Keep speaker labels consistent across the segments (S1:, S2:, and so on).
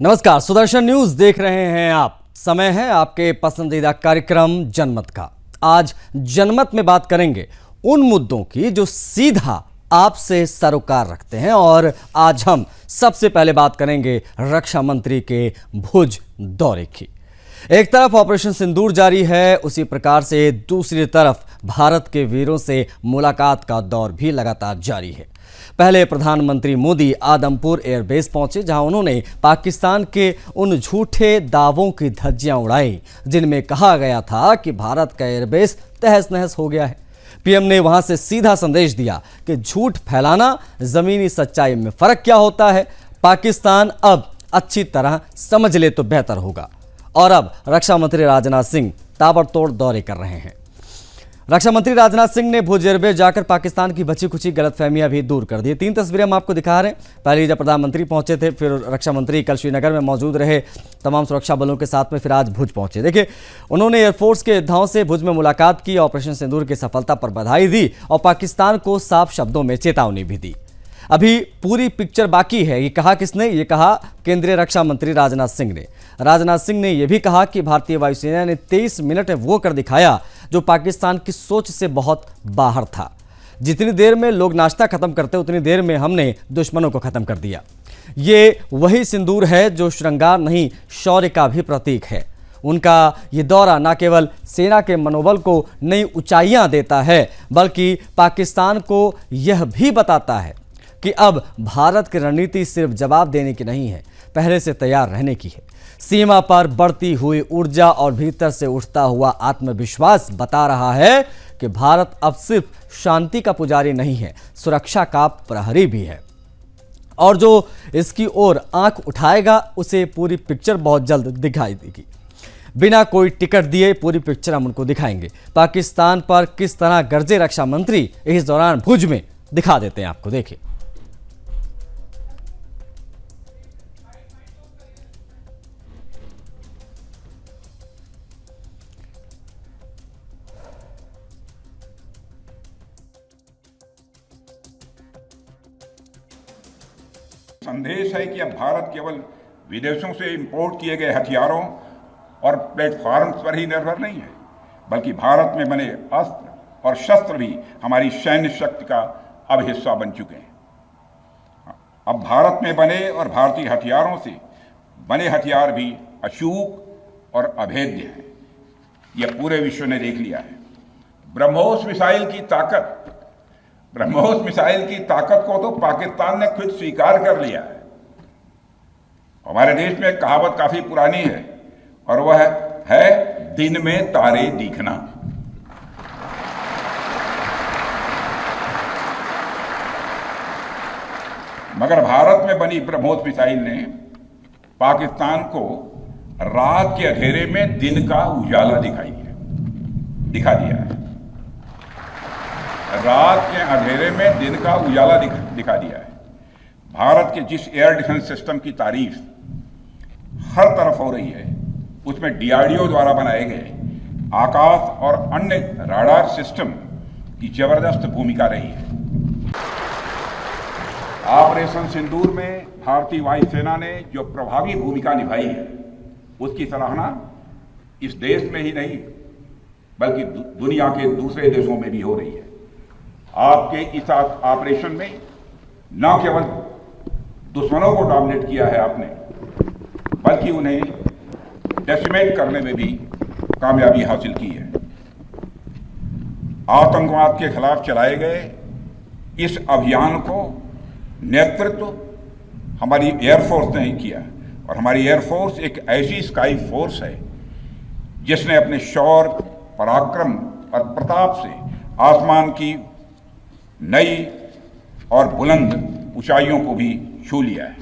S1: नमस्कार, सुदर्शन न्यूज देख रहे हैं आप। समय है आपके पसंदीदा कार्यक्रम जनमत का। आज जनमत में बात करेंगे उन मुद्दों की जो सीधा आपसे सरोकार रखते हैं। और आज हम सबसे पहले बात करेंगे रक्षा मंत्री के भुज दौरे की। एक तरफ ऑपरेशन सिंदूर जारी है, उसी प्रकार से दूसरी तरफ भारत के वीरों से मुलाकात का दौर भी लगातार जारी है। पहले प्रधानमंत्री मोदी आदमपुर एयरबेस पहुंचे, जहां उन्होंने पाकिस्तान के उन झूठे दावों की धज्जियां उड़ाई जिनमें कहा गया था कि भारत का एयरबेस तहस नहस हो गया है। पीएम ने वहां से सीधा संदेश दिया कि झूठ फैलाना, जमीनी सच्चाई में फर्क क्या होता है, पाकिस्तान अब अच्छी तरह समझ ले तो बेहतर होगा। और अब रक्षा मंत्री राजनाथ सिंह ताबड़तोड़ दौरे कर रहे हैं। रक्षा मंत्री राजनाथ सिंह ने भुज एयरबेस जाकर पाकिस्तान की बची कुची गलतफहमियां भी दूर कर दी। 3 तस्वीरें हम आपको दिखा रहे हैं। पहले जब प्रधानमंत्री पहुंचे थे, फिर रक्षा मंत्री कल श्रीनगर में मौजूद रहे तमाम सुरक्षा बलों के साथ में, फिर आज भुज पहुंचे। देखिए, उन्होंने एयरफोर्स के योद्धाओं से भुज में मुलाकात की, ऑपरेशन सिंदूर की सफलता पर बधाई दी और पाकिस्तान को साफ शब्दों में चेतावनी भी दी। अभी पूरी पिक्चर बाकी है। ये कहा किसने? ये कहा केंद्रीय रक्षा मंत्री राजनाथ सिंह ने। राजनाथ सिंह ने यह भी कहा कि भारतीय वायुसेना ने 23 मिनट में वो कर दिखाया जो पाकिस्तान की सोच से बहुत बाहर था। जितनी देर में लोग नाश्ता खत्म करते उतनी देर में हमने दुश्मनों को खत्म कर दिया। ये वही सिंदूर है जो श्रृंगार नहीं, शौर्य का भी प्रतीक है। उनका ये दौरा न केवल सेना के मनोबल को नई ऊंचाइयां देता है, बल्कि पाकिस्तान को यह भी बताता है कि अब भारत की रणनीति सिर्फ जवाब देने की नहीं है, पहले से तैयार रहने की है। सीमा पर बढ़ती हुई ऊर्जा और भीतर से उठता हुआ आत्मविश्वास बता रहा है कि भारत अब सिर्फ शांति का पुजारी नहीं है, सुरक्षा का प्रहरी भी है। और जो इसकी ओर आंख उठाएगा उसे पूरी पिक्चर बहुत जल्द दिखाई देगी। बिना कोई टिकट दिए पूरी पिक्चर हम उनको दिखाएंगे। पाकिस्तान पर किस तरह गरजे रक्षा मंत्री, इस दौरान भुज में दिखा देते हैं आपको। देखिए,
S2: संदेश है कि अब भारत केवल विदेशों से इंपोर्ट किए गए हथियारों और प्लेटफॉर्म्स पर ही निर्भर नहीं है, बल्कि भारत में बने अस्त्र और शस्त्र भी हमारी सैन्य शक्ति का अब हिस्सा बन चुके हैं। अब भारत में बने और भारतीय हथियारों से बने हथियार भी अचूक और अभेद्य हैं। यह पूरे विश्व ने देख लिया है। ब्रह्मोस मिसाइल की ताकत को तो पाकिस्तान ने खुद स्वीकार कर लिया है। हमारे देश में एक कहावत काफी पुरानी है और वह है दिन में तारे दिखना। मगर भारत में बनी ब्रह्मोस मिसाइल ने पाकिस्तान को रात के अंधेरे में दिन का उजाला दिखा दिया है। रात के अंधेरे में दिन का उजाला दिखा दिया है। भारत के जिस एयर डिफेंस सिस्टम की तारीफ हर तरफ हो रही है, उसमें डीआरडीओ द्वारा बनाए गए आकाश और अन्य राडार सिस्टम की जबरदस्त भूमिका रही है। ऑपरेशन सिंदूर में भारतीय वायुसेना ने जो प्रभावी भूमिका निभाई है, उसकी सराहना इस देश में ही नहीं बल्कि दुनिया के दूसरे देशों में भी हो रही है। आपके इस ऑपरेशन में न केवल दुश्मनों को डोमिनेट किया है आपने, बल्कि उन्हें डेसिमेट करने में भी कामयाबी हासिल की है। आतंकवाद के खिलाफ चलाए गए इस अभियान को नेतृत्व हमारी एयरफोर्स ने ही किया और हमारी एयरफोर्स एक ऐसी स्काई फोर्स है जिसने अपने शौर्य, पराक्रम और प्रताप से आसमान की नई और बुलंद ऊंचाइयों को भी छू लिया है।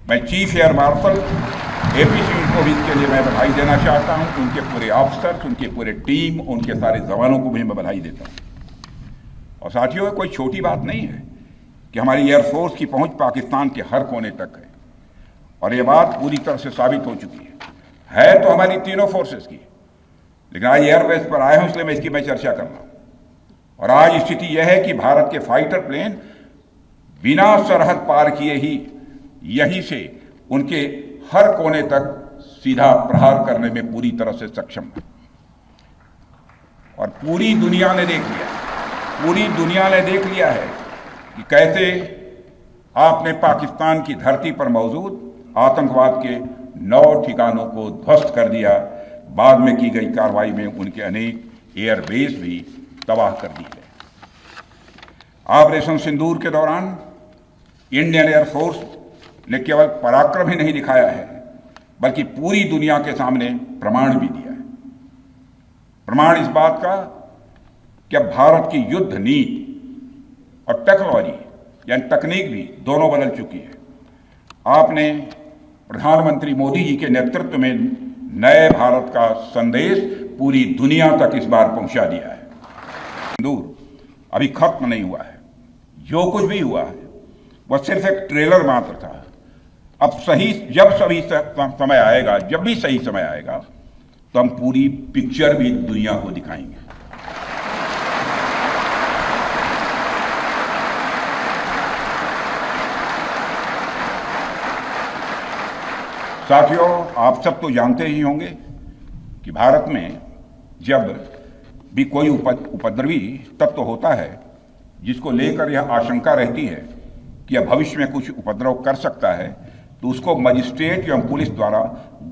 S2: मैं chief air marshal AP Singh को भी इसके लिए मैं बधाई देना चाहता हूं। उनके पूरे ऑफिसर्स, उनके पूरे टीम, उनके सारे जवानों को भी मैं बधाई देता हूं। और साथियों, कोई छोटी बात नहीं है कि हमारी एयरफोर्स की पहुंच पाकिस्तान के हर कोने तक है और यह बात पूरी तरह से साबित हो चुकी है तो हमारी तीनों फोर्सेस की, लेकिन आज एयरबेस पर आए हूं इसलिए मैं इसकी चर्चा कर रहा हूं। और आज स्थिति यह है कि भारत के फाइटर प्लेन बिना सरहद पार किए ही यहीं से उनके हर कोने तक सीधा प्रहार करने में पूरी तरह से सक्षम है। और पूरी दुनिया ने देख लिया है कि कैसे आपने पाकिस्तान की धरती पर मौजूद आतंकवाद के 9 ठिकानों को ध्वस्त कर दिया। बाद में की गई कार्रवाई में उनके अनेक एयरबेस भी तबाह कर दिए गए। ऑपरेशन सिंदूर के दौरान इंडियन एयरफोर्स ने केवल पराक्रम ही नहीं दिखाया है, बल्कि पूरी दुनिया के सामने प्रमाण भी दिया है। प्रमाण इस बात का कि अब भारत की युद्ध नीति और टेक्नोलॉजी यानी तकनीक भी दोनों बदल चुकी है। आपने प्रधानमंत्री मोदी जी के नेतृत्व में नए भारत का संदेश पूरी दुनिया तक इस बार पहुंचा दिया है। सिंदूर अभी खत्म नहीं हुआ है। जो कुछ भी हुआ है वह सिर्फ एक ट्रेलर मात्र था। अब जब भी सही समय आएगा तो हम पूरी पिक्चर भी दुनिया को दिखाएंगे। साथियों, आप सब तो जानते ही होंगे कि भारत में जब भी कोई उपद्रवी तत्व होता है जिसको लेकर यह आशंका रहती है कि यह भविष्य में कुछ उपद्रव कर सकता है, तो उसको मजिस्ट्रेट एवं पुलिस द्वारा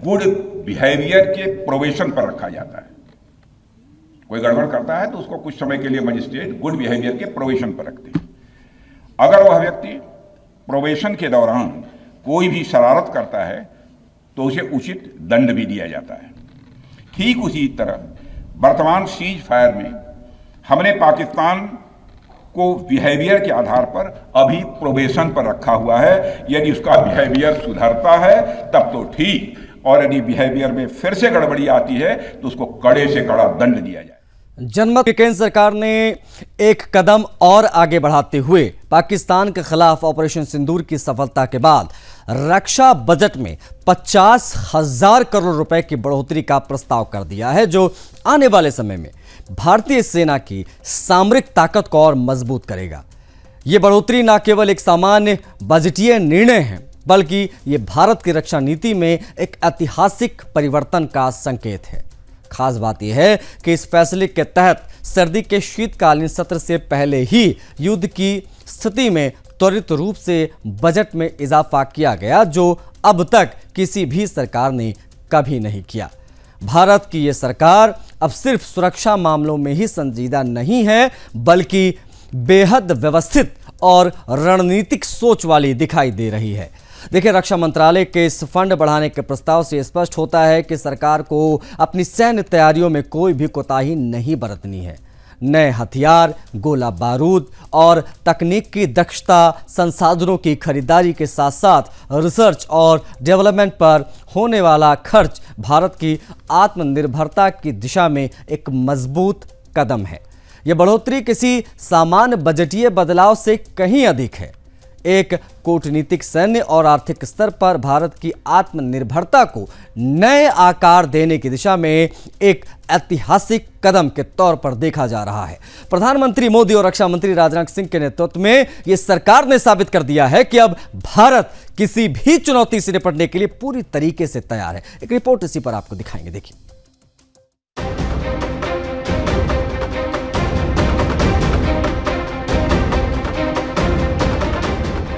S2: गुड बिहेवियर के प्रोबेशन पर रखा जाता है। कोई गड़बड़ करता है तो उसको कुछ समय के लिए मजिस्ट्रेट गुड बिहेवियर के प्रोबेशन पर रखते हैं। अगर वह व्यक्ति प्रोबेशन के दौरान कोई भी शरारत करता है तो उसे उचित दंड भी दिया जाता है। ठीक उसी तरह वर्तमान सीज फायर में हमने पाकिस्तान को बिहेवियर के आधार पर अभी प्रोबेशन पर रखा हुआ है। यदि उसका बिहेवियर सुधरता है तब तो ठीक, और यदि बिहेवियर में फिर से गड़बड़ी आती है तो उसको कड़े से कड़ा दंड दिया जाए।
S1: जनमत की केंद्र सरकार ने एक कदम और आगे बढ़ाते हुए पाकिस्तान के खिलाफ ऑपरेशन सिंदूर की सफलता के बाद रक्षा बजट में 50,000 करोड़ रुपए की बढ़ोतरी का प्रस्ताव कर दिया है, जो आने वाले समय में भारतीय सेना की सामरिक ताकत को और मजबूत करेगा। यह बढ़ोतरी न केवल एक सामान्य बजटीय निर्णय है, बल्कि यह भारत की रक्षा नीति में एक ऐतिहासिक परिवर्तन का संकेत है। खास बात यह है कि इस फैसले के तहत सर्दी के शीतकालीन सत्र से पहले ही युद्ध की स्थिति में त्वरित रूप से बजट में इजाफा किया गया, जो अब तक किसी भी सरकार ने कभी नहीं किया। भारत की यह सरकार अब सिर्फ सुरक्षा मामलों में ही संजीदा नहीं है, बल्कि बेहद व्यवस्थित और रणनीतिक सोच वाली दिखाई दे रही है। देखिए, रक्षा मंत्रालय के इस फंड बढ़ाने के प्रस्ताव से स्पष्ट होता है कि सरकार को अपनी सैन्य तैयारियों में कोई भी कोताही नहीं बरतनी है। नए हथियार, गोला बारूद और तकनीक की दक्षता, संसाधनों की खरीदारी के साथ साथ रिसर्च और डेवलपमेंट पर होने वाला खर्च भारत की आत्मनिर्भरता की दिशा में एक मजबूत कदम है। यह बढ़ोतरी किसी सामान्य बजटीय बदलाव से कहीं अधिक है। एक कूटनीतिक, सैन्य और आर्थिक स्तर पर भारत की आत्मनिर्भरता को नए आकार देने की दिशा में एक ऐतिहासिक कदम के तौर पर देखा जा रहा है। प्रधानमंत्री मोदी और रक्षा मंत्री राजनाथ सिंह के नेतृत्व में यह सरकार ने साबित कर दिया है कि अब भारत किसी भी चुनौती से निपटने के लिए पूरी तरीके से तैयार है। एक रिपोर्ट इसी पर आपको दिखाएंगे, देखिए।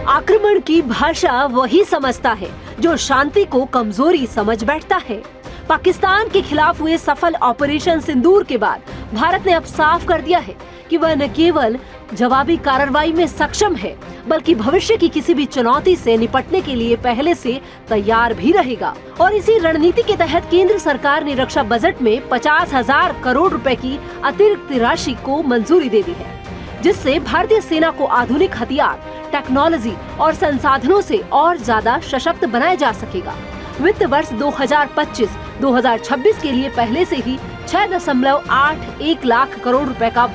S3: आक्रमण की भाषा वही समझता है जो शांति को कमजोरी समझ बैठता है। पाकिस्तान के खिलाफ हुए सफल ऑपरेशन सिंदूर के बाद भारत ने अब साफ कर दिया है कि वह न केवल जवाबी कार्रवाई में सक्षम है, बल्कि भविष्य की किसी भी चुनौती से निपटने के लिए पहले से तैयार भी रहेगा। और इसी रणनीति के तहत केंद्र सरकार ने रक्षा बजट में 50,000 करोड़ रुपए की अतिरिक्त राशि को मंजूरी दे दी है, जिससे भारतीय सेना को आधुनिक हथियार, टेक्नोलॉजी और संसाधनों से और ज्यादा सशक्त बनाया जा सकेगा। वित्त वर्ष 2025-2026 के लिए पहले से ही 6.81 लाख करोड़ रुपए का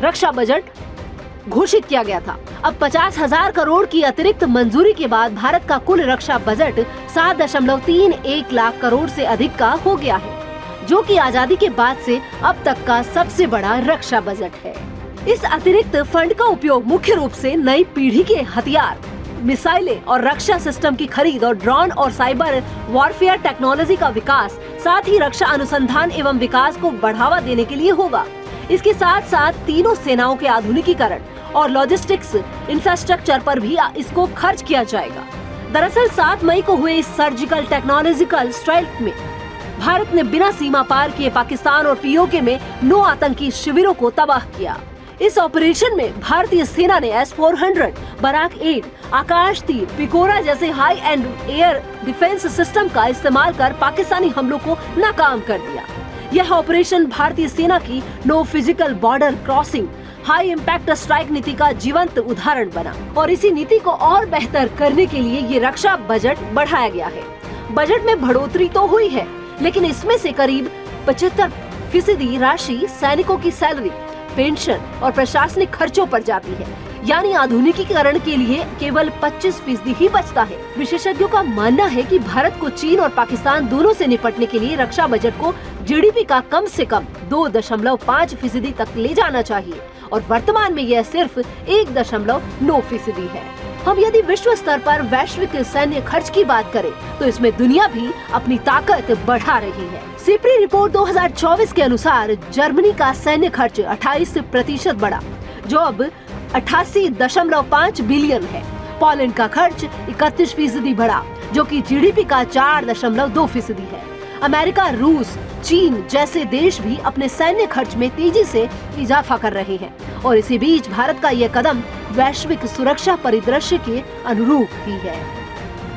S3: रक्षा बजट घोषित किया गया था। अब 50,000 करोड़ की अतिरिक्त मंजूरी के बाद भारत का कुल रक्षा बजट 7.31 लाख करोड़ से अधिक का हो गया है, जो कि आजादी के बाद से अब तक का सबसे बड़ा रक्षा बजट है। इस अतिरिक्त फंड का उपयोग मुख्य रूप से नई पीढ़ी के हथियार, मिसाइलें और रक्षा सिस्टम की खरीद और ड्रोन और साइबर वॉरफेयर टेक्नोलॉजी का विकास, साथ ही रक्षा अनुसंधान एवं विकास को बढ़ावा देने के लिए होगा। इसके साथ साथ तीनों सेनाओं के आधुनिकीकरण और लॉजिस्टिक्स इंफ्रास्ट्रक्चर पर भी इसको खर्च किया जाएगा। दरअसल 7 मई को हुए इस सर्जिकल टेक्नोलॉजिकल स्ट्राइक में भारत ने बिना सीमा पार किए पाकिस्तान और पीओके में 9 आतंकी शिविरों को तबाह किया। इस ऑपरेशन में भारतीय सेना ने S-400, बराक 8, आकाश तीर, पिकोरा जैसे high and air defence system का इस्तेमाल कर पाकिस्तानी हमलों को नाकाम कर दिया। यह ऑपरेशन भारतीय सेना की no physical border crossing high impact strike नीति का जीवंत उदाहरण बना और इसी नीति को और बेहतर करने के लिए ये रक्षा बजट बढ़ाया गया है। बजट में बढ़ोतरी तो हुई है, लेकिन इसमें से करीब 75% राशि सैनिकों की सैलरी, पेंशन और प्रशासनिक खर्चों पर जाती है, यानी आधुनिकीकरण के लिए केवल 25% ही बचता है। विशेषज्ञों का मानना है कि भारत को चीन और पाकिस्तान दोनों से निपटने के लिए रक्षा बजट को जीडीपी का कम से कम 2.5% तक ले जाना चाहिए और वर्तमान में यह सिर्फ 1.9% है। हम यदि विश्व स्तर पर वैश्विक सैन्य खर्च की बात करें तो इसमें दुनिया भी अपनी ताकत बढ़ा रही है। सिप्री रिपोर्ट 2024 के अनुसार जर्मनी का सैन्य खर्च 28% बढ़ा, जो अब 88.5 बिलियन है। पोलैंड का खर्च 31% बढ़ा, जो कि जीडीपी का 4.2% है। अमेरिका, रूस, चीन जैसे देश भी अपने सैन्य खर्च में तेजी से इजाफा कर रहे हैं और इसी बीच भारत का यह कदम वैश्विक सुरक्षा परिदृश्य के अनुरूप ही है।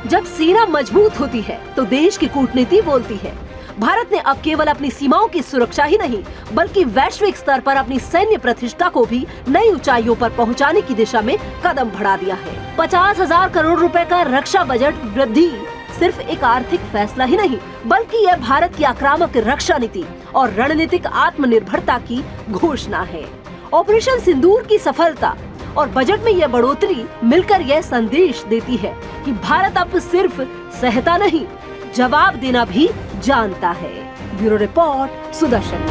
S3: जब सेना मजबूत होती है तो देश की कूटनीति बोलती है। भारत ने अब केवल अपनी सीमाओं की सुरक्षा ही नहीं, बल्कि वैश्विक स्तर पर अपनी सैन्य प्रतिष्ठा को भी नई ऊंचाइयों पर पहुंचाने की दिशा में कदम बढ़ा दिया है। 50,000 करोड़ रुपए का रक्षा बजट वृद्धि सिर्फ एक आर्थिक फैसला ही नहीं, बल्कि यह भारत की आक्रामक रक्षा नीति और रणनीतिक आत्मनिर्भरता की घोषणा है। ऑपरेशन सिंदूर की सफलता और बजट में यह बढ़ोतरी मिलकर यह संदेश देती है कि भारत अब सिर्फ सहता नहीं, जवाब देना भी जानता है। Bureau report, Sudarshan.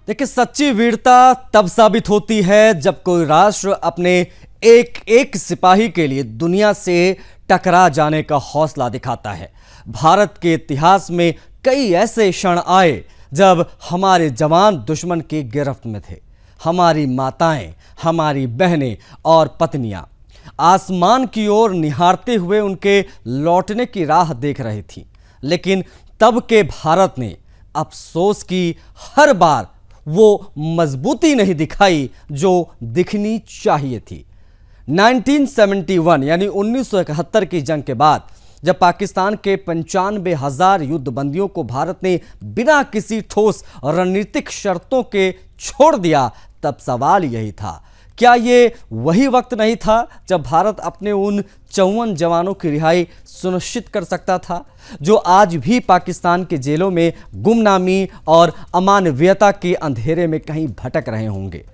S1: देखिए, सच्ची वीरता तब साबित होती है जब कोई राष्ट्र अपने एक एक सिपाही के लिए दुनिया से टकरा जाने का हौसला दिखाता है। भारत के इतिहास में कई ऐसे क्षण आए जब हमारे जवान दुश्मन की गिरफ्त में थे। हमारी माताएं, हमारी बहनें और पत्नियां आसमान की ओर निहारते हुए उनके लौटने की राह देख रही थीं। लेकिन तब के भारत ने अफसोस की हर बार वो मजबूती नहीं दिखाई जो दिखनी चाहिए थी। 1971 यानी 1971 की जंग के बाद जब पाकिस्तान के 95,000 युद्धबंदियों को भारत ने बिना किसी ठोस रणनीतिक शर्तों के छोड़ दिया, तब सवाल यही था, क्या ये वही वक्त नहीं था जब भारत अपने उन 54 जवानों की रिहाई सुनिश्चित कर सकता था जो आज भी पाकिस्तान के जेलों में गुमनामी और अमानवीयता के अंधेरे में कहीं भटक रहे होंगे?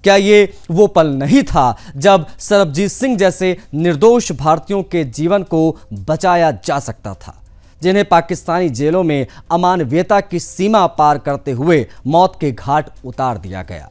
S1: क्या ये वो पल नहीं था जब सरबजीत सिंह जैसे निर्दोष भारतीयों के जीवन को बचाया जा सकता था, जिन्हें पाकिस्तानी जेलों में अमानवीयता की सीमा पार करते हुए मौत के घाट उतार दिया गया?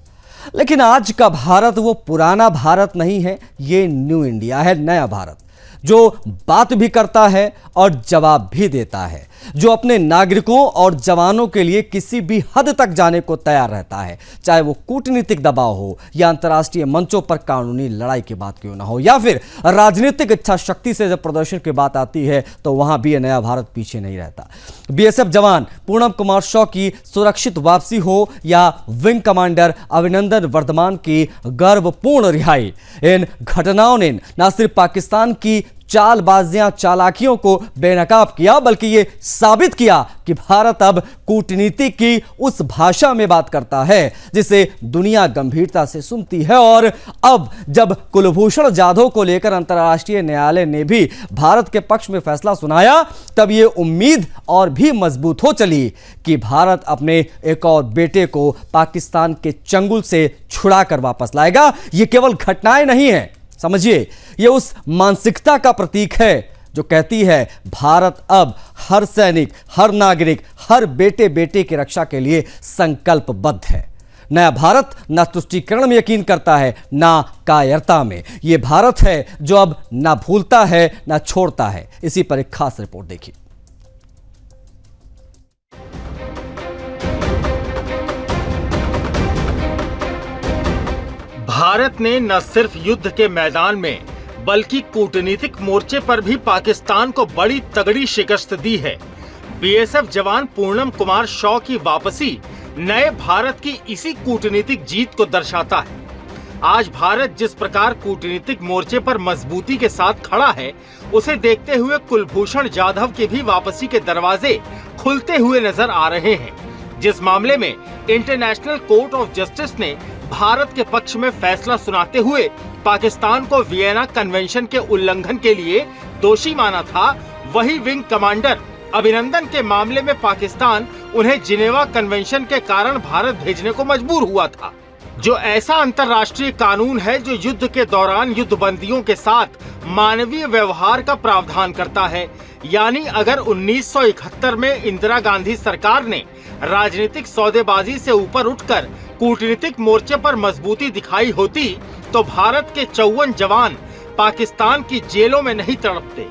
S1: लेकिन आज का भारत वो पुराना भारत नहीं है, ये न्यू इंडिया है, नया भारत, जो बात भी करता है और जवाब भी देता है, जो अपने नागरिकों और जवानों के लिए किसी भी हद तक जाने को तैयार रहता है, चाहे वो कूटनीतिक दबाव हो या अंतर्राष्ट्रीय मंचों पर कानूनी लड़ाई की बात क्यों ना हो, या फिर राजनीतिक इच्छा शक्ति से जब प्रदर्शन की बात आती है तो वहां भी ये नया भारत पीछे नहीं रहता। बीएसएफ जवान पूनम कुमार शॉ की सुरक्षित वापसी हो या विंग कमांडर अभिनंदन वर्धमान की गर्वपूर्ण रिहाई, इन घटनाओं ने न सिर्फ पाकिस्तान की चालबाजियां, चालाकियों को बेनकाब किया, बल्कि ये साबित किया कि भारत अब कूटनीति की उस भाषा में बात करता है जिसे दुनिया गंभीरता से सुनती है। और अब जब कुलभूषण जाधव को लेकर अंतर्राष्ट्रीय न्यायालय ने भी भारत के पक्ष में फैसला सुनाया, तब ये उम्मीद और भी मजबूत हो चली कि भारत अपने एक और बेटे को पाकिस्तान के चंगुल से छुड़ा कर वापस लाएगा। ये केवल घटनाएं नहीं है, समझिए, ये उस मानसिकता का प्रतीक है जो कहती है भारत अब हर सैनिक, हर नागरिक, हर बेटे बेटे की रक्षा के लिए संकल्पबद्ध है। नया भारत न तुष्टीकरण में यकीन करता है ना कायरता में। ये भारत है जो अब ना भूलता है ना छोड़ता है। इसी पर एक खास रिपोर्ट देखिए।
S4: भारत ने न सिर्फ युद्ध के मैदान में बल्कि कूटनीतिक मोर्चे पर भी पाकिस्तान को बड़ी तगड़ी शिकस्त दी है। बीएसएफ जवान पूर्णम कुमार शॉ की वापसी नए भारत की इसी कूटनीतिक जीत को दर्शाता है। आज भारत जिस प्रकार कूटनीतिक मोर्चे पर मजबूती के साथ खड़ा है, उसे देखते हुए कुलभूषण जाधव की भी वापसी के दरवाजे खुलते हुए नजर आ रहे हैं। जिस मामले में इंटरनेशनल कोर्ट ऑफ जस्टिस ने भारत के पक्ष में फैसला सुनाते हुए पाकिस्तान को वियना कन्वेंशन के उल्लंघन के लिए दोषी माना था, वही विंग कमांडर अभिनंदन के मामले में पाकिस्तान उन्हें जिनेवा कन्वेंशन के कारण भारत भेजने को मजबूर हुआ था, जो ऐसा अंतर्राष्ट्रीय कानून है जो युद्ध के दौरान युद्धबंदियों के साथ मानवीय व्यवहार का प्रावधान करता है। यानी अगर 1971 में इंदिरा गांधी सरकार ने राजनीतिक सौदेबाजी से ऊपर उठकर कूटनीतिक मोर्चे पर मजबूती दिखाई होती तो भारत के 54 जवान पाकिस्तान की जेलों में नहीं तड़पते।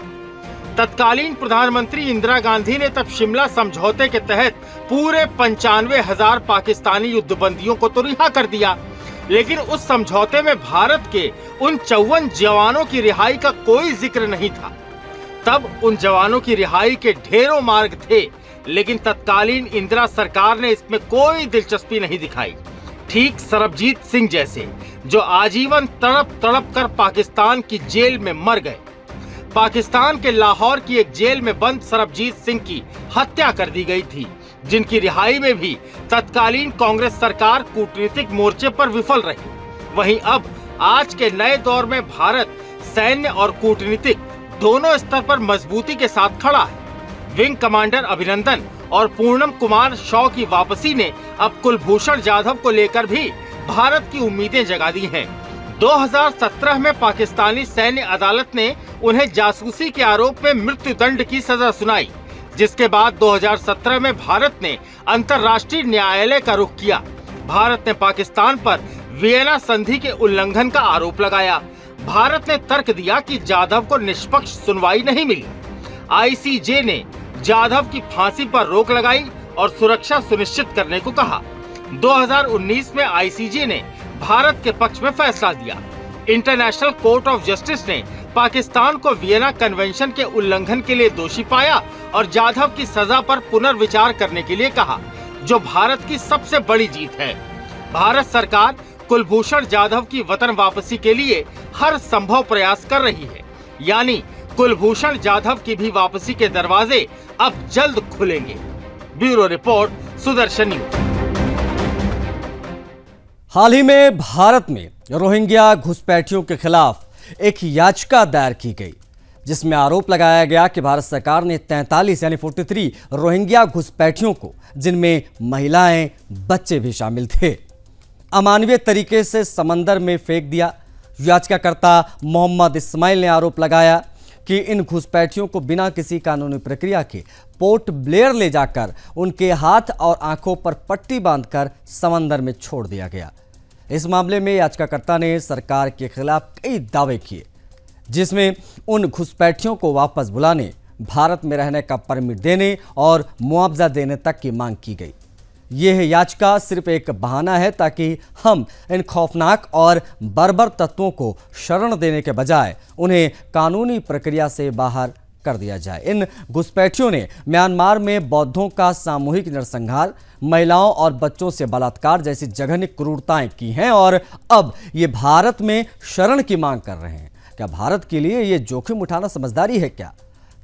S4: तत्कालीन प्रधानमंत्री इंदिरा गांधी ने तब शिमला समझौते के तहत पूरे 95,000 पाकिस्तानी युद्धबंदियों को तो रिहा कर दिया, लेकिन उस समझौते में भारत के उन 54 जवानों की रिहाई का कोई जिक्र नहीं था। तब उन जवानों की रिहाई के ढेरों मार्ग थे, लेकिन तत्कालीन इंदिरा सरकार ने इसमें कोई दिलचस्पी नहीं दिखाई। ठीक सरबजीत सिंह जैसे, जो आजीवन तड़प तड़प कर पाकिस्तान की जेल में मर गए। पाकिस्तान के लाहौर की एक जेल में बंद सरबजीत सिंह की हत्या कर दी गई थी, जिनकी रिहाई में भी तत्कालीन कांग्रेस सरकार कूटनीतिक मोर्चे पर विफल रही। वहीं अब आज के नए दौर में भारत सैन्य और कूटनीतिक दोनों स्तर पर मजबूती के साथ खड़ा है। विंग कमांडर अभिनंदन और पूर्णम कुमार शॉ की वापसी ने अब कुलभूषण जाधव को लेकर भी भारत की उम्मीदें जगा दी हैं। 2017 में पाकिस्तानी सैन्य अदालत ने उन्हें जासूसी के आरोप में मृत्यु दंड की सजा सुनाई, जिसके बाद 2017 में भारत ने अंतर्राष्ट्रीय न्यायालय का रुख किया। भारत ने पाकिस्तान पर वियना संधि के उल्लंघन का आरोप लगाया। भारत ने तर्क दिया कि जाधव को निष्पक्ष सुनवाई नहीं मिली। आईसीजे ने जाधव की फांसी पर रोक लगाई और सुरक्षा सुनिश्चित करने को कहा। 2019 में आईसीजे ने भारत के पक्ष में फैसला दिया। इंटरनेशनल कोर्ट ऑफ जस्टिस ने पाकिस्तान को वियना कन्वेंशन के उल्लंघन के लिए दोषी पाया और जाधव की सजा पर पुनर्विचार करने के लिए कहा, जो भारत की सबसे बड़ी जीत है। भारत सरकार कुलभूषण जाधव की वतन वापसी के लिए हर संभव प्रयास कर रही है। यानी कुलभूषण जाधव की भी वापसी के दरवाजे अब जल्द खुलेंगे। Bureau report, Sudarshan News.
S1: हाल ही में भारत में रोहिंग्या घुसपैठियों के खिलाफ एक याचिका दायर की गई, जिसमें आरोप लगाया गया कि भारत सरकार ने 43 यानी 43 रोहिंग्या घुसपैठियों को, जिनमें महिलाएं बच्चे भी शामिल थे, अमानवीय तरीके से समंदर में फेंक दिया। याचिकाकर्ता मोहम्मद इस्माइल ने आरोप लगाया कि इन घुसपैठियों को बिना किसी कानूनी प्रक्रिया के पोर्ट ब्लेयर ले जाकर उनके हाथ और आंखों पर पट्टी बांधकर समंदर में छोड़ दिया गया। इस मामले में याचिकाकर्ता ने सरकार के खिलाफ कई दावे किए, जिसमें उन घुसपैठियों को वापस बुलाने, भारत में रहने का परमिट देने और मुआवजा देने तक की मांग की गई। यह याचिका सिर्फ एक बहाना है ताकि हम इन खौफनाक और बर्बर तत्वों को शरण देने के बजाय उन्हें कानूनी प्रक्रिया से बाहर कर दिया जाए। इन घुसपैठियों ने म्यांमार में बौद्धों का सामूहिक नरसंहार, महिलाओं और बच्चों से बलात्कार जैसी जघन्य क्रूरताएं की हैं और अब ये भारत में शरण की मांग कर रहे हैं। क्या भारत के लिए ये जोखिम उठाना समझदारी है?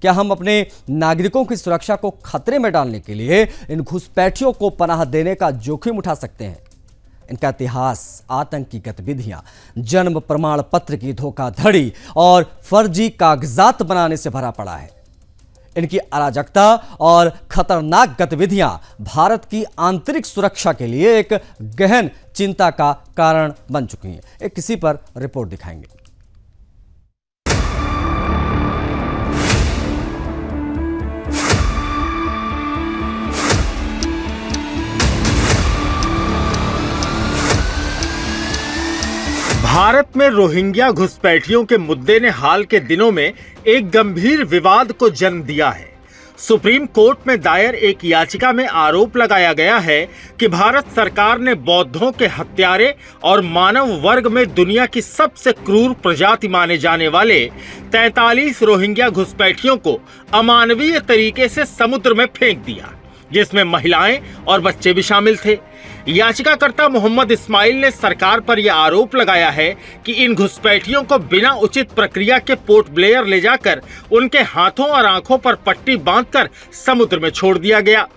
S1: क्या हम अपने नागरिकों की सुरक्षा को खतरे में डालने के लिए इन घुसपैठियों को पनाह देने का जोखिम उठा सकते हैं? इनका इतिहास आतंकी गतिविधियां, जन्म प्रमाण पत्र की धोखाधड़ी और फर्जी कागजात बनाने से भरा पड़ा है। इनकी अराजकता और खतरनाक गतिविधियां भारत की आंतरिक सुरक्षा के लिए एक गहन चिंता का कारण बन चुकी हैं। एक किसी पर रिपोर्ट दिखाएंगे।
S4: भारत में रोहिंग्या घुसपैठियों के मुद्दे ने हाल के दिनों में एक गंभीर विवाद को जन्म दिया है। सुप्रीम कोर्ट में दायर एक याचिका में आरोप लगाया गया है कि भारत सरकार ने बौद्धों के हत्यारे और मानव वर्ग में दुनिया की सबसे क्रूर प्रजाति माने जाने वाले 43 रोहिंग्या घुसपैठियों को अमानवीय तरीके से समुद्र में फेंक दिया, जिसमें महिलाएं और बच्चे भी शामिल थे। याचिकाकर्ता मोहम्मद इस्माइल ने सरकार पर यह आरोप लगाया है कि इन घुसपैठियों को बिना उचित प्रक्रिया के पोर्ट ब्लेयर ले जाकर उनके हाथों और आंखों पर पट्टी बांधकर समुद्र में छोड़ दिया गया।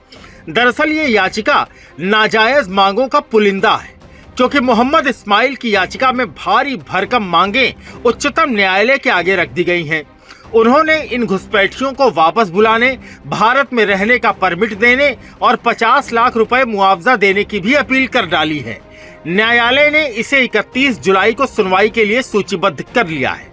S4: दरअसल ये याचिका नाजायज मांगों का पुलिंदा है, क्योंकि मोहम्मद इस्माइल की याचिका में भारी भरकम मांगे उच्चतम न्यायालय के आगे रख दी गई हैं। उन्होंने इन घुसपैठियों को वापस बुलाने, भारत में रहने का परमिट देने और 50 लाख रुपए मुआवजा देने की भी अपील कर डाली है। न्यायालय ने इसे 31 जुलाई को सुनवाई के लिए सूचीबद्ध कर लिया है।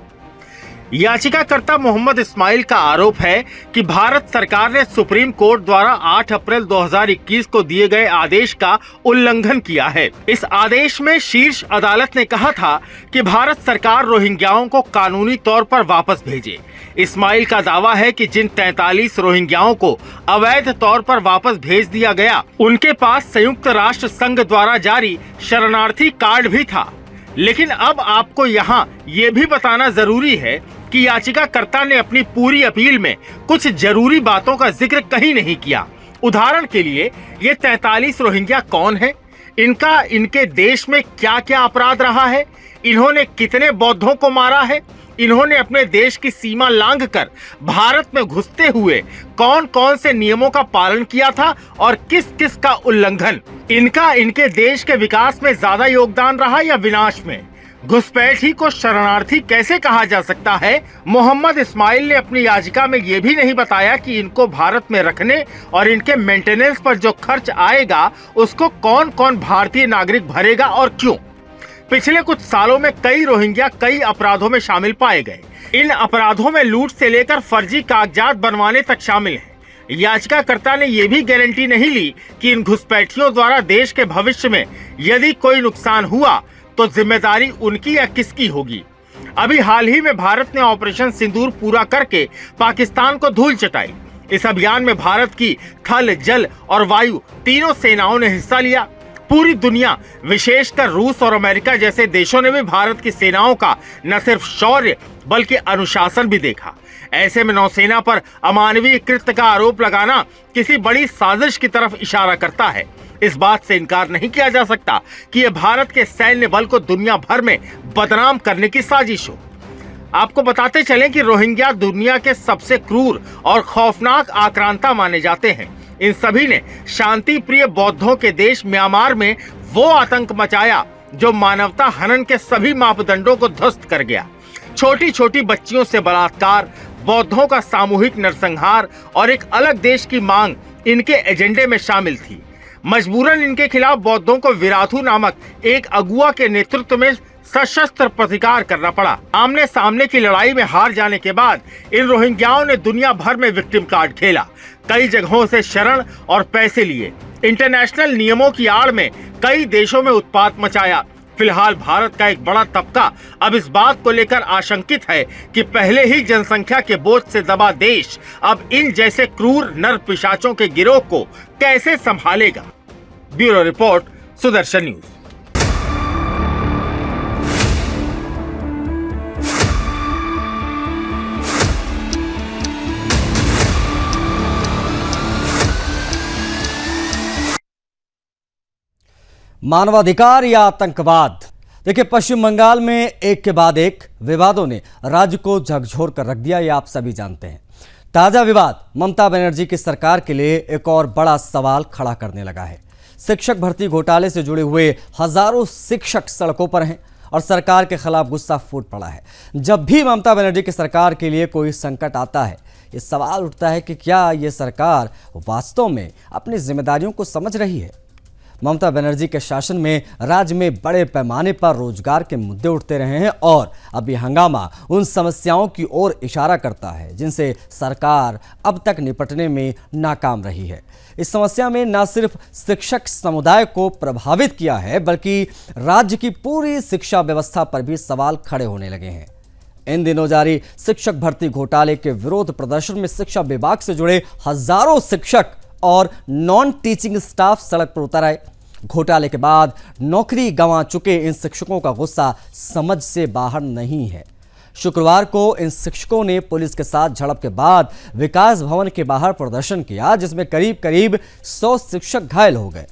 S4: याचिकाकर्ता मोहम्मद इस्माइल का आरोप है कि भारत सरकार ने सुप्रीम कोर्ट द्वारा 8 अप्रैल 2021 को दिए गए आदेश का उल्लंघन किया है। इस आदेश में शीर्ष अदालत ने कहा था कि भारत सरकार रोहिंग्याओं को कानूनी तौर पर वापस भेजे। इस्माइल का दावा है कि जिन 43 रोहिंग्याओं को अवैध तौर पर वापस भेज दिया गया, उनके पास संयुक्त राष्ट्र संघ द्वारा जारी शरणार्थी कार्ड भी था। लेकिन अब आपको यहाँ ये भी बताना जरूरी है कि याचिकाकर्ता ने अपनी पूरी अपील में कुछ जरूरी बातों का जिक्र कहीं नहीं किया। उदाहरण के लिए, ये 43 रोहिंग्या कौन है, इनका इनके देश में क्या क्या अपराध रहा है, इन्होंने कितने बौद्धों को मारा है, इन्होंने अपने देश की सीमा लांघकर भारत में घुसते हुए कौन कौन से नियमों का पालन किया था और किस किस का उल्लंघन, इनका इनके देश के विकास में ज्यादा योगदान रहा या विनाश में। घुसपैठी को शरणार्थी कैसे कहा जा सकता है? मोहम्मद इस्माइल ने अपनी याचिका में यह भी नहीं बताया कि इनको भारत में रखने और इनके मेंटेनेंस पर जो खर्च आएगा उसको कौन कौन भारतीय नागरिक भरेगा और क्यों। पिछले कुछ सालों में कई रोहिंग्या कई अपराधों में शामिल पाए गए। इन अपराधों में लूट से लेकर फर्जी कागजात बनवाने तक शामिल है। याचिकाकर्ता ने यह भी गारंटी नहीं ली कि इन घुसपैठियों द्वारा देश के भविष्य में यदि कोई नुकसान हुआ तो जिम्मेदारी उनकी या किसकी होगी। अभी हाल ही में भारत ने ऑपरेशन सिंदूर पूरा करके पाकिस्तान को धूल चटाई। इस अभियान में भारत की थल, जल और वायु तीनों सेनाओं ने हिस्सा लिया। पूरी दुनिया, विशेषकर रूस और अमेरिका जैसे देशों ने भी भारत की सेनाओं का न सिर्फ शौर्य बल्कि अनुशासन भी देखा। ऐसे में नौसेना पर अमानवीय कृत्य का आरोप लगाना किसी बड़ी साजिश की तरफ इशारा करता है। इस बात से इनकार नहीं किया जा सकता कि यह भारत के सैन्य बल को दुनिया भर में बदनाम करने की साजिश हो। आपको बताते चलें कि रोहिंग्या दुनिया के सबसे क्रूर और खौफनाक आक्रांता माने जाते हैं। इन सभी ने शांति प्रिय बौद्धों के देश म्यांमार में वो आतंक मचाया जो मानवता हनन के सभी मापदंडों को ध्वस्त कर गया। छोटी छोटी बच्चियों से बलात्कार, बौद्धों का सामूहिक नरसंहार और एक अलग देश की मांग इनके एजेंडे में शामिल थी। मजबूरन इनके खिलाफ बौद्धों को विराथू नामक एक अगुआ के नेतृत्व में सशस्त्र प्रतिकार करना पड़ा। आमने सामने की लड़ाई में हार जाने के बाद इन रोहिंग्याओं ने दुनिया भर में विक्टिम कार्ड खेला, कई जगहों से शरण और पैसे लिए, इंटरनेशनल नियमों की आड़ में कई देशों में उत्पात मचाया। फिलहाल भारत का एक बड़ा तबका अब इस बात को लेकर आशंकित है कि पहले ही जनसंख्या के बोझ से दबा देश अब इन जैसे क्रूर नर पिशाचों के गिरोह को कैसे संभालेगा। Bureau report, Sudarshan news.
S1: मानवाधिकार या आतंकवाद। देखिए, पश्चिम बंगाल में एक के बाद एक विवादों ने राज्य को झकझोर कर रख दिया, ये आप सभी जानते हैं। ताजा विवाद ममता बनर्जी की सरकार के लिए एक और बड़ा सवाल खड़ा करने लगा है। शिक्षक भर्ती घोटाले से जुड़े हुए हजारों शिक्षक सड़कों पर हैं और सरकार के खिलाफ गुस्सा फूट पड़ा है। जब भी ममता बनर्जी की सरकार के लिए कोई संकट आता है, ये सवाल उठता है कि क्या ये सरकार वास्तव में अपनी जिम्मेदारियों को समझ रही है। ममता बनर्जी के शासन में राज्य में बड़े पैमाने पर रोजगार के मुद्दे उठते रहे हैं और अब यह हंगामा उन समस्याओं की ओर इशारा करता है जिनसे सरकार अब तक निपटने में नाकाम रही है। इस समस्या में न सिर्फ शिक्षक समुदाय को प्रभावित किया है बल्कि राज्य की पूरी शिक्षा व्यवस्था पर भी सवाल खड़े होने लगे हैं। इन दिनों जारी शिक्षक भर्ती घोटाले के विरोध प्रदर्शन में शिक्षा विभाग से जुड़े हजारों शिक्षक और नॉन टीचिंग स्टाफ सड़क पर उतर आए। घोटाले के बाद नौकरी गंवा चुके इन शिक्षकों का गुस्सा समझ से बाहर नहीं है। शुक्रवार को इन शिक्षकों ने पुलिस के साथ झड़प के बाद विकास भवन के बाहर प्रदर्शन किया, जिसमें करीब करीब 100 शिक्षक घायल हो गए।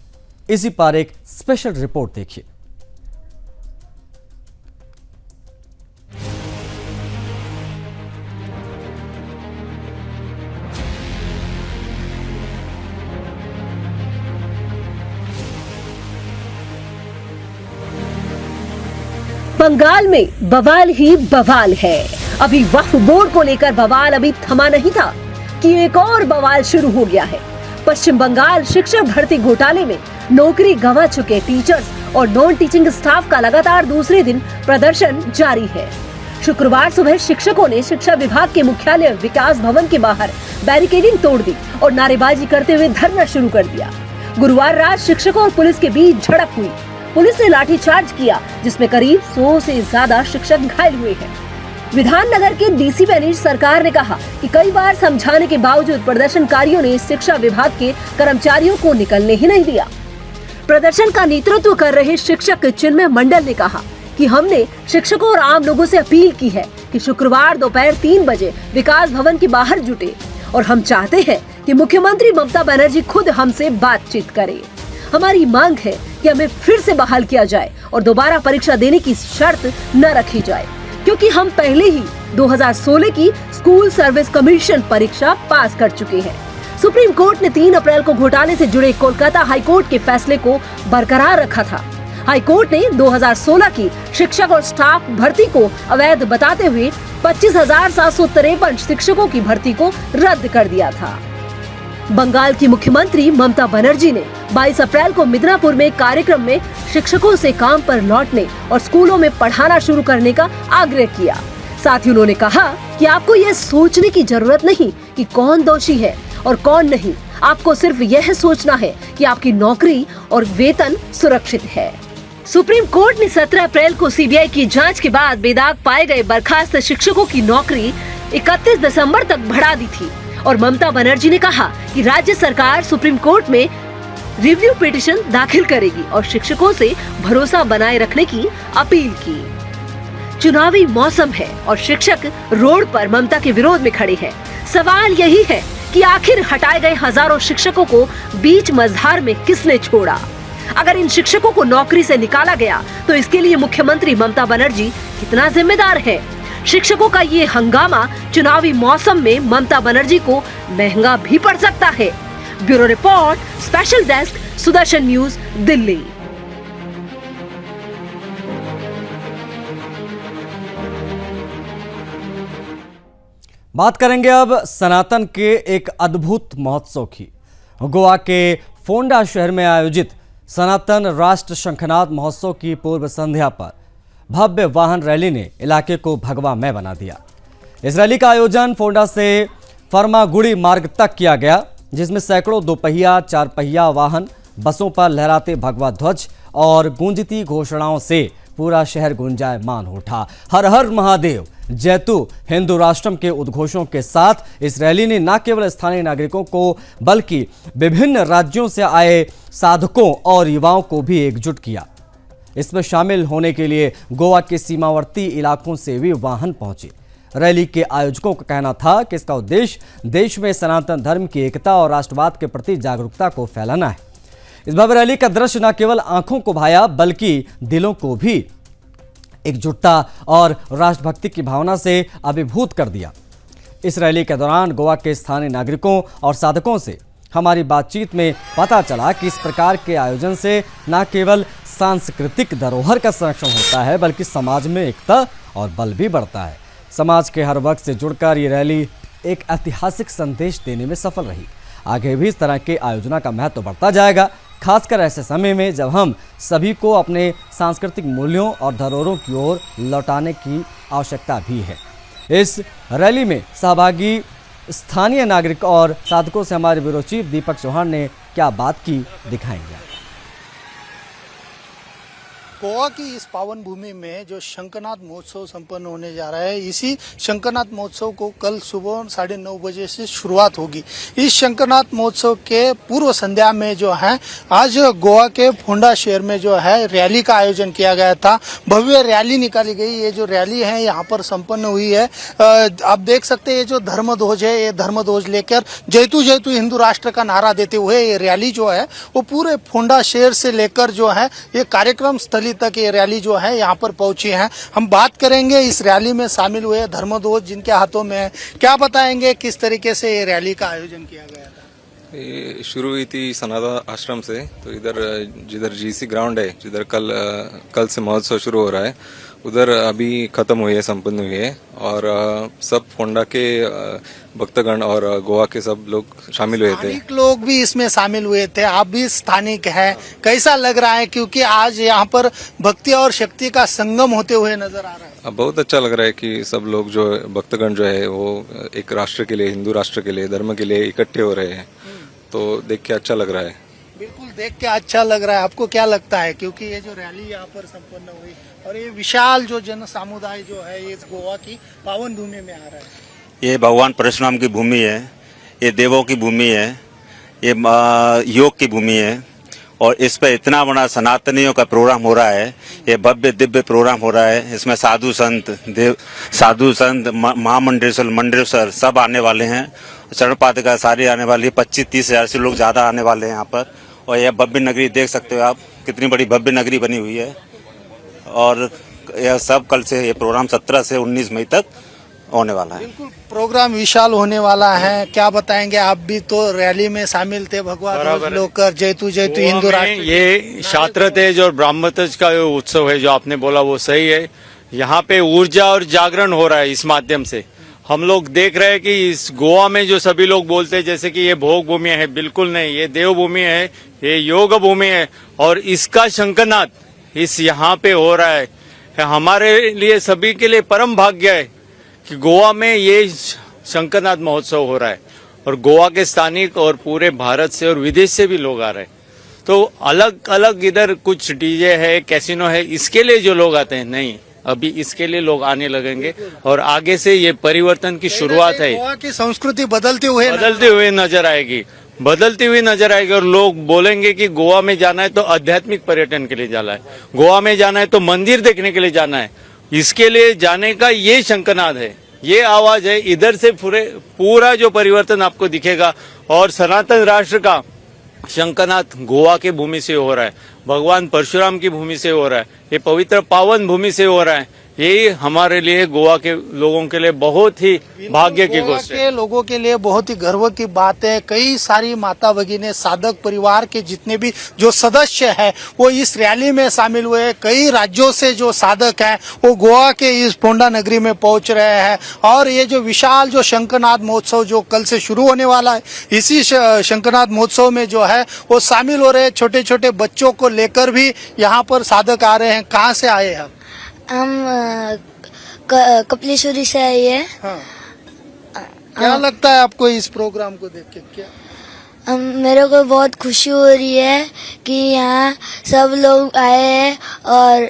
S1: इसी पर एक स्पेशल रिपोर्ट देखिए।
S3: बंगाल में बवाल ही बवाल है। अभी वक्फ बोर्ड को लेकर बवाल अभी थमा नहीं था कि एक और बवाल शुरू हो गया है। पश्चिम बंगाल शिक्षक भर्ती घोटाले में नौकरी गंवा चुके टीचर्स और नॉन टीचिंग स्टाफ का लगातार दूसरे दिन प्रदर्शन जारी है। शुक्रवार सुबह शिक्षकों ने शिक्षा विभाग के मुख्यालय विकास भवन के बाहर बैरिकेडिंग तोड़ दी और नारेबाजी करते हुए धरना शुरू कर दिया। गुरुवार रात शिक्षकों और पुलिस के बीच झड़प हुई। पुलिस ने लाठीचार्ज किया, जिसमें करीब 100 से ज्यादा शिक्षक घायल हुए हैं। विधाननगर के डीसी मैनेज सरकार ने कहा कि कई बार समझाने के बावजूद प्रदर्शनकारियों ने शिक्षा विभाग के कर्मचारियों को निकलने ही नहीं दिया। प्रदर्शन का नेतृत्व कर रहे शिक्षक चिन्मय मंडल ने कहा कि हमने शिक्षकों और आम लोगों से अपील की है कि शुक्रवार दोपहर 3 बजे विकास भवन के बाहर जुटे और हम चाहते हैं कि मुख्यमंत्री ममता बनर्जी खुद हमसे बातचीत करे। हमारी मांग है कि हमें फिर से बहाल किया जाए और दोबारा परीक्षा देने की शर्त न रखी जाए, क्योंकि हम पहले ही 2016 की स्कूल सर्विस कमीशन परीक्षा पास कर चुके हैं। सुप्रीम कोर्ट ने 3 अप्रैल को घोटाले से जुड़े कोलकाता हाई कोर्ट के फैसले को बरकरार रखा था। हाई कोर्ट ने 2016 की शिक्षक और स्टाफ भर्ती को अवैध बताते हुए 25,753 शिक्षकों की भर्ती को रद्द कर दिया था। बंगाल की मुख्यमंत्री ममता बनर्जी ने 22 अप्रैल को मिदनापुर में एक कार्यक्रम में शिक्षकों से काम पर लौटने और स्कूलों में पढ़ाना शुरू करने का आग्रह किया। साथ ही उन्होंने कहा कि आपको यह सोचने की जरूरत नहीं कि कौन दोषी है और कौन नहीं। आपको सिर्फ यह सोचना है कि आपकी नौकरी और वेतन सुरक्षित है। सुप्रीम कोर्ट ने 17 अप्रैल को सीबीआई की जांच के बाद बेदाग पाए गए बर्खास्त शिक्षकों की नौकरी 31 दिसंबर तक बढ़ा दी थी और ममता बनर्जी ने कहा कि राज्य सरकार सुप्रीम कोर्ट में रिव्यू पिटीशन दाखिल करेगी और शिक्षकों से भरोसा बनाए रखने की अपील की। चुनावी मौसम है और शिक्षक रोड पर ममता के विरोध में खड़े हैं। सवाल यही है कि आखिर हटाए गए हजारों शिक्षकों को बीच मझधार में किसने छोड़ा। अगर इन शिक्षकों को नौकरी से निकाला गया तो इसके लिए मुख्यमंत्री ममता बनर्जी कितना जिम्मेदार है। शिक्षकों का ये हंगामा चुनावी मौसम में ममता बनर्जी को महंगा भी पड़ सकता है। Bureau report, special desk, Sudarshan news, Delhi.
S1: बात करेंगे अब सनातन के एक अद्भुत महोत्सव की। गोवा के फोंडा शहर में आयोजित सनातन राष्ट्र शंखनाद महोत्सव की पूर्व संध्या पर भव्य वाहन रैली ने इलाके को भगवामय बना दिया। इस रैली का आयोजन फोंडा से फरमागुड़ी मार्ग तक किया गया, जिसमें सैकड़ों दोपहिया, 4 पहिया वाहन बसों पर लहराते भगवा ध्वज और गूंजती घोषणाओं से पूरा शहर गुंजायमान उठा। हर हर महादेव, जैतु हिंदू राष्ट्रम के उद्घोषों के साथ इस रैली ने न केवल स्थानीय नागरिकों को बल्कि विभिन्न राज्यों से आए साधकों और युवाओं को भी एकजुट किया। इसमें शामिल होने के लिए गोवा के सीमावर्ती इलाकों से भी वाहन पहुंचे। रैली के आयोजकों का कहना था कि इसका उद्देश्य देश में सनातन धर्म की एकता और राष्ट्रवाद के प्रति जागरूकता को फैलाना है। इस भव्य रैली का दृश्य न केवल आंखों को भाया बल्कि दिलों को भी एकजुटता और राष्ट्रभक्ति की भावना से अभिभूत कर दिया। इस रैली के दौरान गोवा के स्थानीय नागरिकों और साधकों से हमारी बातचीत में पता चला कि इस प्रकार के आयोजन से न केवल सांस्कृतिक धरोहर का संरक्षण होता है बल्कि समाज में एकता और बल भी बढ़ता है। समाज के हर वर्ग से जुड़कर ये रैली एक ऐतिहासिक संदेश देने में सफल रही। आगे भी इस तरह के आयोजना का महत्व बढ़ता जाएगा खासकर ऐसे समय में जब हम सभी को अपने सांस्कृतिक मूल्यों और धरोहरों की ओर लौटाने की आवश्यकता भी है। इस रैली में सहभागी स्थानीय नागरिक और साधकों से हमारे ब्यूरो चीफ दीपक चौहान ने क्या बात की, दिखाएंगे।
S5: गोवा की इस पावन भूमि में जो शंकरनाथ महोत्सव संपन्न होने जा रहा है, इसी शंकरनाथ महोत्सव को कल सुबह 9:30 बजे से शुरुआत होगी। इस शंकरनाथ महोत्सव के पूर्व संध्या में जो है आज गोवा के फोंडा शहर में जो है रैली का आयोजन किया गया था। भव्य रैली निकाली गई। ये जो रैली है यहाँ पर संपन्न हुई है। आप देख सकते हैं ये जो धर्मध्वज है, ये धर्मध्वज लेकर जयतु जयतु हिंदू राष्ट्र का नारा देते हुए ये रैली जो है वो पूरे फोंडा शहर से लेकर जो है ये कार्यक्रम स्थली तक ये रैली जो है यहाँ पर पहुंची है। हम बात करेंगे इस रैली में शामिल हुए धर्मध्वज जिनके हाथों में है, क्या बताएंगे किस तरीके से ये रैली का आयोजन किया गया था।
S6: ये शुरू हुई थी सनातन आश्रम से, तो इधर जिधर जीसी ग्राउंड है, जिधर कल से महोत्सव शुरू हो रहा है, उधर अभी खत्म हुई है, संपन्न हुई है। और सब फोंडा के भक्तगण और गोवा के सब लोग शामिल हुए थे।
S5: स्थानिक लोग भी इसमें शामिल हुए थे। आप भी स्थानिक हैं, कैसा लग रहा है? क्योंकि आज यहाँ पर भक्ति और शक्ति का संगम होते हुए नजर आ रहा है।
S6: अब बहुत अच्छा लग रहा है कि सब लोग जो भक्तगण जो है वो एक राष्ट्र के लिए, हिंदू राष्ट्र के लिए, धर्म के लिए इकट्ठे हो रहे हैं, तो देख के अच्छा लग रहा है।
S5: बिल्कुल देख के अच्छा लग रहा है। आपको क्या लगता है? क्योंकि ये जो रैली यहाँ पर संपन्न हुई और ये विशाल जो जन समुदाय जो है ये गोवा की पावन भूमि में आ रहा है।
S7: ये भगवान परशुराम की भूमि है, ये देवों की भूमि है, ये योग की भूमि है और इस पे इतना बड़ा सनातनियों का प्रोग्राम हो रहा है। ये भव्य दिव्य प्रोग्राम हो रहा है। इसमें साधु संत महामंडलेश्वर मंडलेश्वर सब आने वाले हैं। चरण पादुका सारी आने वाली है। 25-30 हजार से लोग ज्यादा आने वाले हैं यहाँ पर। और यह भव्य नगरी देख सकते हो आप, कितनी बड़ी भव्य नगरी बनी हुई है। और यह सब कल से ये प्रोग्राम 17 से 19 मई तक होने वाला है। बिल्कुल
S5: प्रोग्राम विशाल होने वाला है। क्या बताएंगे? आप भी तो रैली में शामिल थे। भगवान लोकर जयतु जयतु हिंदू राष्ट्र,
S8: ये छात्र तेज और ब्रह्मतेज का जो उत्सव है जो आपने बोला वो सही है। यहाँ पे ऊर्जा और जागरण हो रहा है। इस माध्यम से हम लोग देख रहे हैं कि इस गोवा में जो सभी लोग बोलते हैं जैसे कि ये भोग भूमि है, बिल्कुल नहीं, ये देव भूमि है, ये योग भूमि है और इसका शंकरनाथ इस यहाँ पे हो रहा है। हमारे लिए सभी के लिए परम भाग्य है कि गोवा में ये शंकरनाथ महोत्सव हो रहा है और गोवा के स्थानिक और पूरे भारत से और विदेश से भी लोग आ रहे हैं। तो अलग अलग इधर कुछ डीजे है, कैसीनो है, इसके लिए जो लोग आते हैं नहीं, अभी इसके लिए लोग आने लगेंगे और आगे से ये परिवर्तन की शुरुआत है।
S5: गोवा की संस्कृति बदलते हुए
S8: नजर आएगी और लोग बोलेंगे कि गोवा में जाना है तो आध्यात्मिक पर्यटन के लिए जाना है, गोवा में जाना है तो मंदिर देखने के लिए जाना है, इसके लिए जाने का ये शंकरनाथ है, ये आवाज है। इधर से पूरा जो परिवर्तन आपको दिखेगा और सनातन राष्ट्र का शंकरनाथ गोवा के भूमि से हो रहा है, भगवान परशुराम की भूमि से हो रहा है, ये पवित्र पावन भूमि से हो रहा है। यही हमारे लिए गोवा के लोगों के लिए बहुत ही भाग्य की गोष्ट है।
S5: लोगों के लिए बहुत ही गर्व की बात है। कई सारी माता भगिनी साधक परिवार के जितने भी जो सदस्य हैं वो इस रैली में शामिल हुए। कई राज्यों से जो साधक हैं वो गोवा के इस फोंडा नगरी में पहुंच रहे हैं और ये जो विशाल जो शंकरनाथ महोत्सव जो कल से शुरू होने वाला है, इसी शंकरनाथ महोत्सव में जो है वो शामिल हो रहे हैं। छोटे छोटे बच्चों को लेकर भी यहाँ पर साधक आ रहे हैं। कहाँ से आए हैं?
S9: हम कपिलेश्वरी से आए हैं।
S5: हाँ। क्या लगता है आपको इस प्रोग्राम को देख के? क्या
S9: मेरे को बहुत खुशी हो रही है कि यहाँ सब लोग आए हैं और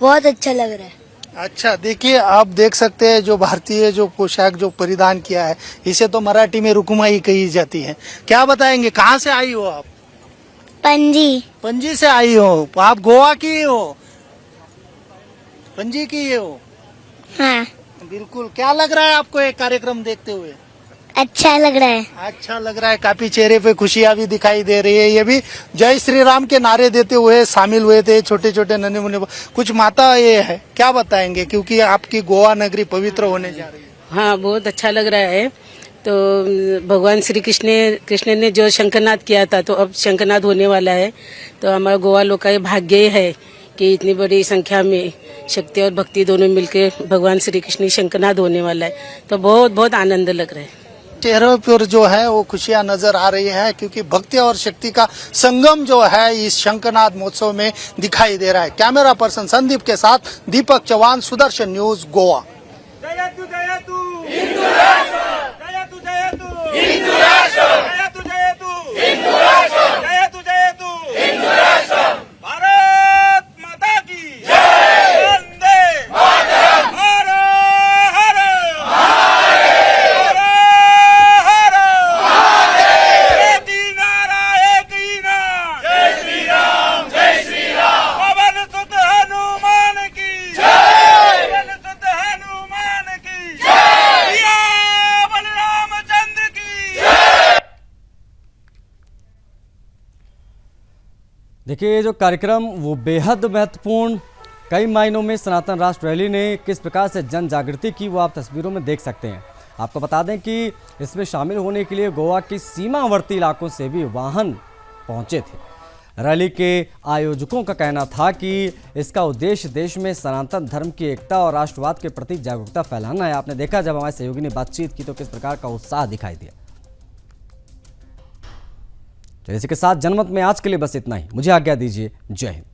S9: बहुत अच्छा लग रहा है।
S5: अच्छा, देखिए आप देख सकते हैं जो भारतीय जो पोशाक जो परिधान किया है इसे तो मराठी में रुकुमाई कही जाती है। क्या बताएंगे, कहाँ से आई हो आप? पणजी से आई हो। आप गोवा की हो? पणजी की हो?
S9: हाँ।
S5: बिल्कुल। क्या लग रहा है आपको ये कार्यक्रम देखते हुए?
S9: अच्छा लग रहा है।
S5: अच्छा लग रहा है। काफी चेहरे पे खुशियां भी दिखाई दे रही है। ये भी जय श्री राम के नारे देते हुए शामिल हुए थे। छोटे छोटे नन्हे मुन्ने कुछ माता ये है, क्या बताएंगे? क्योंकि आपकी गोवा नगरी पवित्र होने जा रही है।
S10: हाँ, बहुत अच्छा लग रहा है। तो भगवान श्री कृष्ण ने जो शंकरनाथ किया था तो अब शंकरनाथ होने वाला है। तो हमारा गोवा लोग का ये भाग्य है कि इतनी बड़ी संख्या में शक्ति और भक्ति दोनों मिलकर भगवान श्री कृष्ण शंकरनाथ होने वाला है। तो बहुत बहुत आनंद लग रहा है।
S5: चेहरों पर जो है वो खुशियां नजर आ रही है, क्योंकि भक्ति और शक्ति का संगम जो है इस शंखनाद महोत्सव में दिखाई दे रहा है। कैमरा पर्सन संदीप के साथ दीपक चौहान, सुदर्शन न्यूज, गोवा।
S1: देखिए, ये जो कार्यक्रम वो बेहद महत्वपूर्ण, कई मायनों में सनातन राष्ट्र रैली ने किस प्रकार से जन जागृति की वो आप तस्वीरों में देख सकते हैं। आपको बता दें कि इसमें शामिल होने के लिए गोवा की सीमावर्ती इलाकों से भी वाहन पहुंचे थे। रैली के आयोजकों का कहना था कि इसका उद्देश्य देश में सनातन धर्म की एकता और राष्ट्रवाद के प्रति जागरूकता फैलाना है। आपने देखा जब हमारे सहयोगी ने बातचीत की तो किस प्रकार का उत्साह दिखाई दिया। तो इसी के साथ जनमत में आज के लिए बस इतना ही। मुझे आज्ञा दीजिए। जय हिंद।